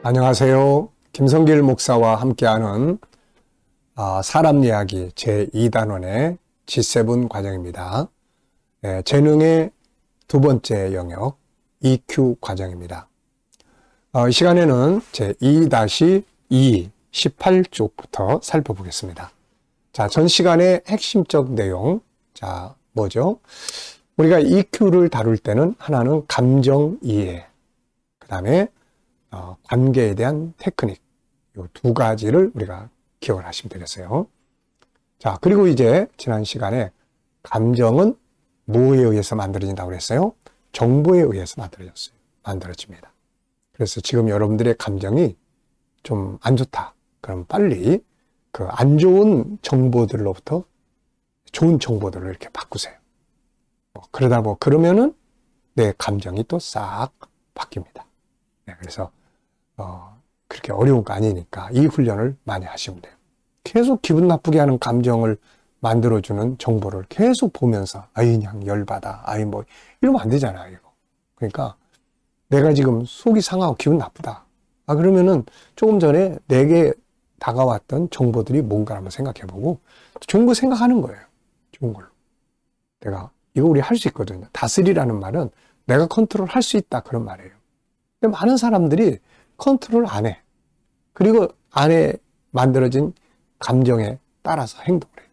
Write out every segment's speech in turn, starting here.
안녕하세요. 김성길 목사와 함께하는 사람 이야기 제2단원의 G7 과정입니다. 재능의 두 번째 영역 EQ 과정입니다. 이 시간에는 제2-2 18쪽부터 살펴보겠습니다. 자, 전 시간의 핵심적 내용, 뭐죠? 우리가 EQ를 다룰 때는 하나는 감정 이해, 그 다음에 관계에 대한 테크닉, 이 두 가지를 우리가 기억을 하시면 되겠어요. 자, 그리고 이제 지난 시간에 감정은 뭐에 의해서 만들어진다고 그랬어요? 정보에 의해서 만들어집니다. 그래서 지금 여러분들의 감정이 좀 안 좋다. 그럼 빨리 그 안 좋은 정보들로부터 좋은 정보들로 이렇게 바꾸세요. 그러면은 내 감정이 또 싹 바뀝니다. 그래서 그렇게 어려운 거 아니니까 이 훈련을 많이 하시면 돼요. 계속 기분 나쁘게 하는 감정을 만들어주는 정보를 계속 보면서 그냥 열받아, 이러면 안 되잖아요. 이거. 그러니까 내가 지금 속이 상하고 기분 나쁘다. 그러면은 조금 전에 내게 다가왔던 정보들이 뭔가 한번 생각해보고 좋은 거 생각하는 거예요. 좋은 걸로. 이거 우리 할 수 있거든요. 다스리라는 말은 내가 컨트롤 할 수 있다, 그런 말이에요. 근데 많은 사람들이 컨트롤 안 해. 그리고 안에 만들어진 감정에 따라서 행동을 해요.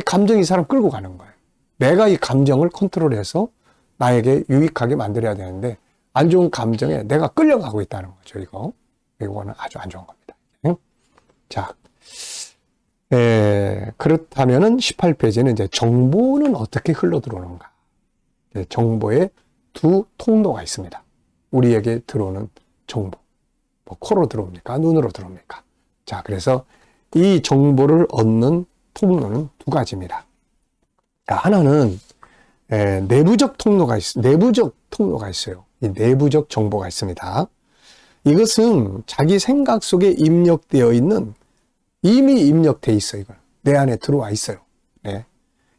감정이 이 사람 끌고 가는 거예요. 내가 이 감정을 컨트롤해서 나에게 유익하게 만들어야 되는데 안 좋은 감정에 내가 끌려가고 있다는 거죠. 이거는 아주 안 좋은 겁니다. 자, 그렇다면은 18페이지는 이제 정보는 어떻게 흘러 들어오는가? 정보의 두 통로가 있습니다. 우리에게 들어오는 정보. 코로 들어옵니까? 눈으로 들어옵니까? 자, 그래서 이 정보를 얻는 통로는 두 가지입니다. 자, 하나는 내부적 통로가 있어요. 이 내부적 정보가 있습니다. 이것은 자기 생각 속에 이미 입력되어 있어요. 이걸. 내 안에 들어와 있어요.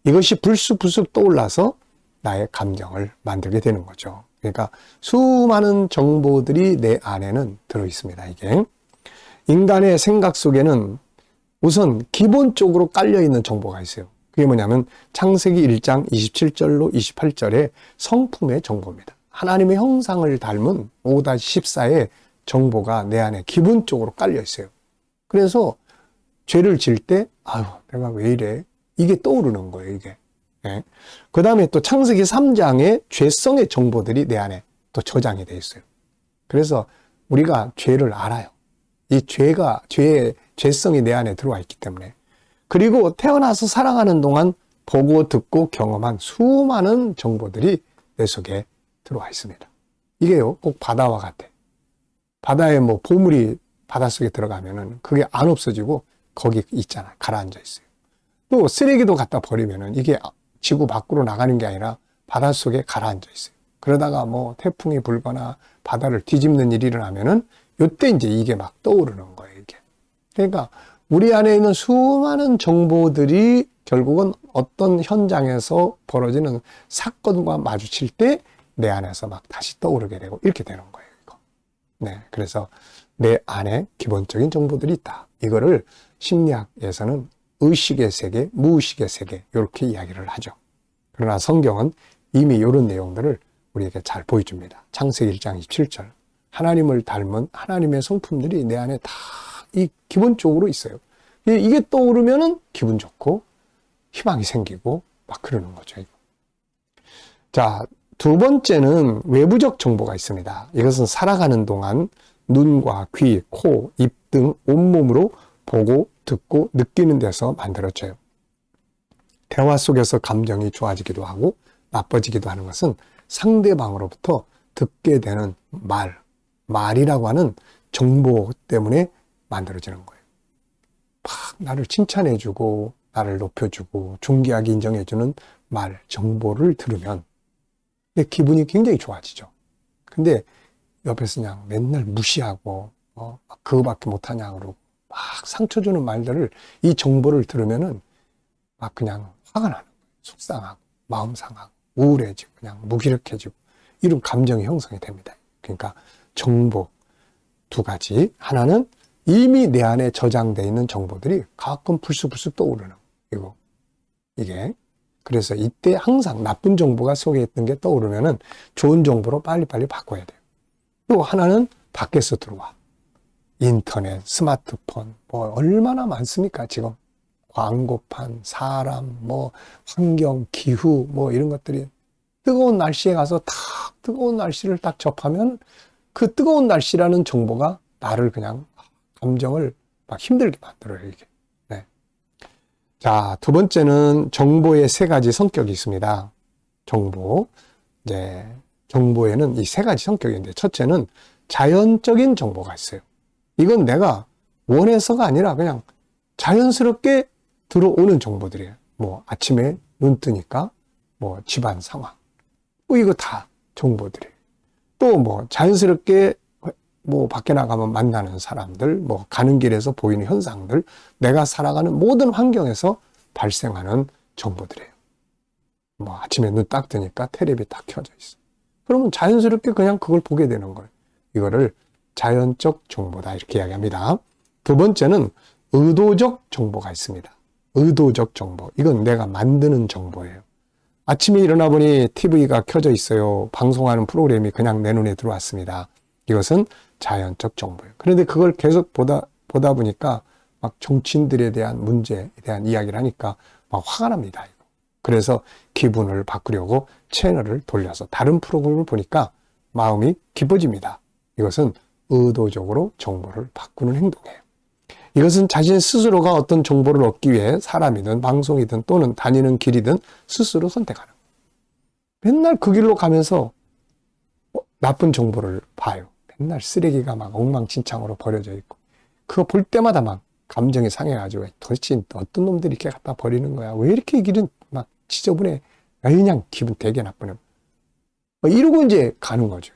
이것이 불쑥불쑥 떠올라서 나의 감정을 만들게 되는 거죠. 그러니까 수많은 정보들이 내 안에는 들어 있습니다. 이게 인간의 생각 속에는 우선 기본적으로 깔려 있는 정보가 있어요. 그게 뭐냐면 창세기 1장 27절로 28절의 성품의 정보입니다. 하나님의 형상을 닮은 5-14의 정보가 내 안에 기본적으로 깔려 있어요. 그래서 죄를 지을 때 내가 왜 이래? 이게 떠오르는 거예요. 이게. 그 다음에 또 창세기 3장의 죄성의 정보들이 내 안에 또 저장이 되어 있어요. 그래서 우리가 죄를 알아요. 이 죄의 죄성이 내 안에 들어와 있기 때문에. 그리고 태어나서 살아가는 동안 보고 듣고 경험한 수많은 정보들이 내 속에 들어와 있습니다. 이게요, 꼭 바다와 같아. 바다에 보물이 바닷속에 들어가면은 그게 안 없어지고 거기 있잖아요. 가라앉아 있어요. 또 쓰레기도 갖다 버리면은 이게 지구 밖으로 나가는 게 아니라 바닷속에 가라앉아 있어요. 그러다가 태풍이 불거나 바다를 뒤집는 일이 일어나면은 요때 이제 이게 막 떠오르는 거예요, 이게. 그러니까 우리 안에 있는 수많은 정보들이 결국은 어떤 현장에서 벌어지는 사건과 마주칠 때 내 안에서 막 다시 떠오르게 되고 이렇게 되는 거예요, 이거. 그래서 내 안에 기본적인 정보들이 있다. 이거를 심리학에서는 의식의 세계, 무의식의 세계 이렇게 이야기를 하죠. 그러나 성경은 이미 이런 내용들을 우리에게 잘 보여줍니다. 창세기 1장 27절 하나님을 닮은 하나님의 성품들이 내 안에 다 기본적으로 있어요. 이게 떠오르면은 기분 좋고 희망이 생기고 막 그러는 거죠. 자, 두 번째는 외부적 정보가 있습니다. 이것은 살아가는 동안 눈과 귀, 코, 입 등 온몸으로 보고 듣고 느끼는 데서 만들어져요. 대화 속에서 감정이 좋아지기도 하고 나빠지기도 하는 것은 상대방으로부터 듣게 되는 말이라고 하는 정보 때문에 만들어지는 거예요. 막 나를 칭찬해주고 나를 높여주고 존귀하게 인정해주는 정보를 들으면 내 기분이 굉장히 좋아지죠. 근데 옆에서 그냥 맨날 무시하고 그거밖에 못하냐 그러고 막 상처 주는 말들을 이 정보를 들으면은 막 그냥 화가 나는 거예요. 속상하고 마음 상하고 우울해지고 그냥 무기력해지고 이런 감정이 형성이 됩니다. 그러니까 정보, 두 가지. 하나는 이미 내 안에 저장되어 있는 정보들이 가끔 불쑥불쑥 떠오르는 이게. 그래서 이때 항상 나쁜 정보가 속에 있던 게 떠오르면은 좋은 정보로 빨리빨리 바꿔야 돼요. 또 하나는 밖에서 들어와. 인터넷, 스마트폰, 뭐 얼마나 많습니까, 지금. 광고판, 사람, 뭐 환경, 기후, 뭐 이런 것들이 뜨거운 날씨에 가서 뜨거운 날씨를 딱 접하면 그 뜨거운 날씨라는 정보가 나를 그냥 감정을 막 힘들게 만들어요, 이게. 네. 자, 두 번째는 정보의 세 가지 성격이 있습니다. 이제 정보에는 이 세 가지 성격이 있는데, 첫째는 자연적인 정보가 있어요. 이건 내가 원해서가 아니라 그냥 자연스럽게 들어오는 정보들이에요. 뭐 아침에 눈 뜨니까 뭐 집안 상황, 뭐 이거 다 정보들이에요. 또 뭐 자연스럽게 뭐 밖에 나가면 만나는 사람들, 뭐 가는 길에서 보이는 현상들, 내가 살아가는 모든 환경에서 발생하는 정보들이에요. 뭐 아침에 눈 딱 뜨니까 텔레비 딱 켜져 있어. 그러면 자연스럽게 그냥 그걸 보게 되는 거예요. 이거를 자연적 정보다 이렇게 이야기합니다. 두 번째는 의도적 정보가 있습니다. 의도적 정보. 이건 내가 만드는 정보예요. 아침에 일어나 보니 TV가 켜져 있어요. 방송하는 프로그램이 그냥 내 눈에 들어왔습니다. 이것은 자연적 정보예요. 그런데 그걸 계속 보다 보니까 막 정치인들에 대한 문제에 대한 이야기를 하니까 막 화가 납니다. 그래서 기분을 바꾸려고 채널을 돌려서 다른 프로그램을 보니까 마음이 기뻐집니다. 이것은 의도적으로 정보를 바꾸는 행동이에요. 이것은 자신 스스로가 어떤 정보를 얻기 위해 사람이든 방송이든 또는 다니는 길이든 스스로 선택하는 거예요. 맨날 그 길로 가면서 나쁜 정보를 봐요. 맨날 쓰레기가 막 엉망진창으로 버려져 있고 그거 볼 때마다 막 감정이 상해가지고 도대체 어떤 놈들이 이렇게 갖다 버리는 거야. 왜 이렇게 이 길은 막 지저분해. 그냥 기분 되게 나쁘네. 이러고 이제 가는 거죠.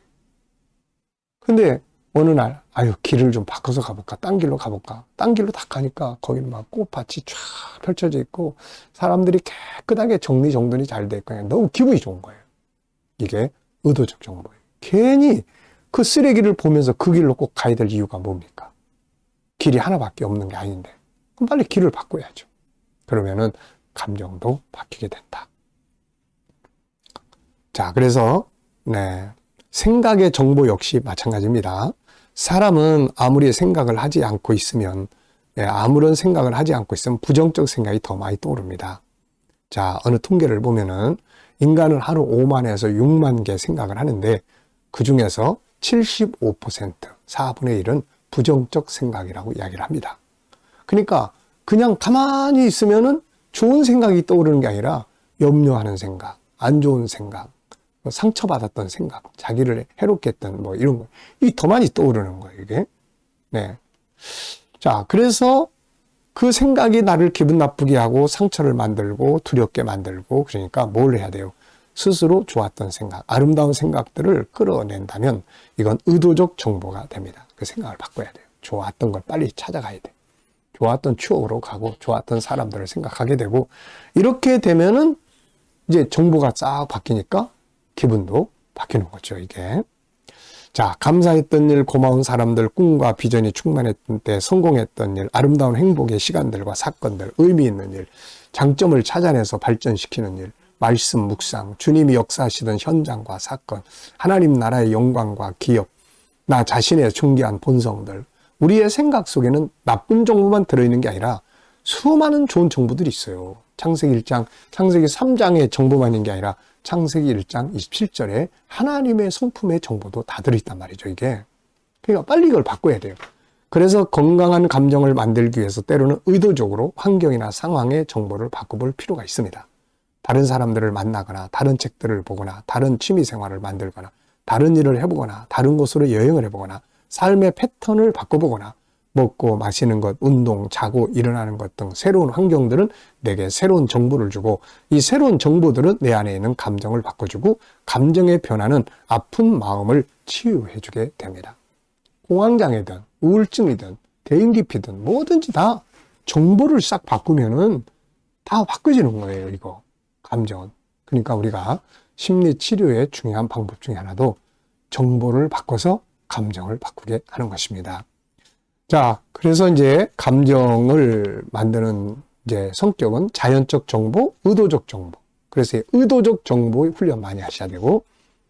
근데 어느 날 길을 좀 바꿔서 가볼까? 딴 길로 가볼까? 딴 길로 딱 가니까 거기는 막 꽃밭이 쫙 펼쳐져 있고 사람들이 깨끗하게 정리정돈이 잘 돼 있고 너무 기분이 좋은 거예요. 이게 의도적 정보예요. 괜히 그 쓰레기를 보면서 그 길로 꼭 가야 될 이유가 뭡니까? 길이 하나밖에 없는 게 아닌데 그럼 빨리 길을 바꿔야죠. 그러면은 감정도 바뀌게 된다. 자, 그래서 생각의 정보 역시 마찬가지입니다. 사람은 아무리 생각을 하지 않고 있으면 아무런 생각을 하지 않고 있으면 부정적 생각이 더 많이 떠오릅니다. 자, 어느 통계를 보면은 인간은 하루 5만에서 6만 개 생각을 하는데 그 중에서 75%, 4분의 1은 부정적 생각이라고 이야기를 합니다. 그러니까 그냥 가만히 있으면은 좋은 생각이 떠오르는 게 아니라 염려하는 생각, 안 좋은 생각, 상처받았던 생각, 자기를 해롭게 했던 뭐 이런 거, 이 더 많이 떠오르는 거예요, 이게. 네. 자, 그래서 그 생각이 나를 기분 나쁘게 하고 상처를 만들고 두렵게 만들고 그러니까 뭘 해야 돼요? 스스로 좋았던 생각, 아름다운 생각들을 끌어낸다면 이건 의도적 정보가 됩니다. 그 생각을 바꿔야 돼요. 좋았던 걸 빨리 찾아가야 돼. 좋았던 추억으로 가고 좋았던 사람들을 생각하게 되고 이렇게 되면은 이제 정보가 싹 바뀌니까 기분도 바뀌는 거죠, 이게. 자, 감사했던 일, 고마운 사람들, 꿈과 비전이 충만했던 때, 성공했던 일, 아름다운 행복의 시간들과 사건들, 의미 있는 일, 장점을 찾아내서 발전시키는 일, 말씀, 묵상, 주님이 역사하시던 현장과 사건, 하나님 나라의 영광과 기업, 나 자신의 존귀한 본성들, 우리의 생각 속에는 나쁜 정보만 들어있는 게 아니라 수많은 좋은 정보들이 있어요. 창세기 1장, 창세기 3장의 정보만 있는 게 아니라 창세기 1장 27절에 하나님의 성품의 정보도 다 들어있단 말이죠, 이게. 그러니까 빨리 이걸 바꿔야 돼요. 그래서 건강한 감정을 만들기 위해서 때로는 의도적으로 환경이나 상황의 정보를 바꿔볼 필요가 있습니다. 다른 사람들을 만나거나 다른 책들을 보거나 다른 취미 생활을 만들거나 다른 일을 해보거나 다른 곳으로 여행을 해보거나 삶의 패턴을 바꿔보거나 먹고 마시는 것, 운동, 자고 일어나는 것 등 새로운 환경들은 내게 새로운 정보를 주고 이 새로운 정보들은 내 안에 있는 감정을 바꿔주고 감정의 변화는 아픈 마음을 치유해주게 됩니다. 공황장애든 우울증이든 대인기피든 뭐든지 다 정보를 싹 바꾸면은 다 바꿔지는 거예요, 이거. 감정은. 그러니까 우리가 심리치료의 중요한 방법 중에 하나도 정보를 바꿔서 감정을 바꾸게 하는 것입니다. 자, 그래서 이제 감정을 만드는 이제 성격은 자연적 정보, 의도적 정보. 그래서 의도적 정보 훈련 많이 하셔야 되고,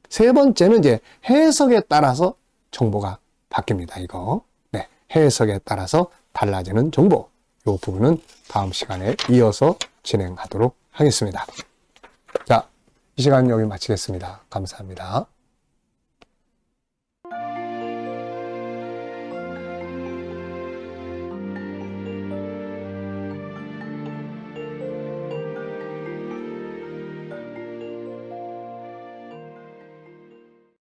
세 번째는 이제 해석에 따라서 정보가 바뀝니다. 이거. 네. 해석에 따라서 달라지는 정보. 이 부분은 다음 시간에 이어서 진행하도록 하겠습니다. 자, 이 시간 여기 마치겠습니다. 감사합니다.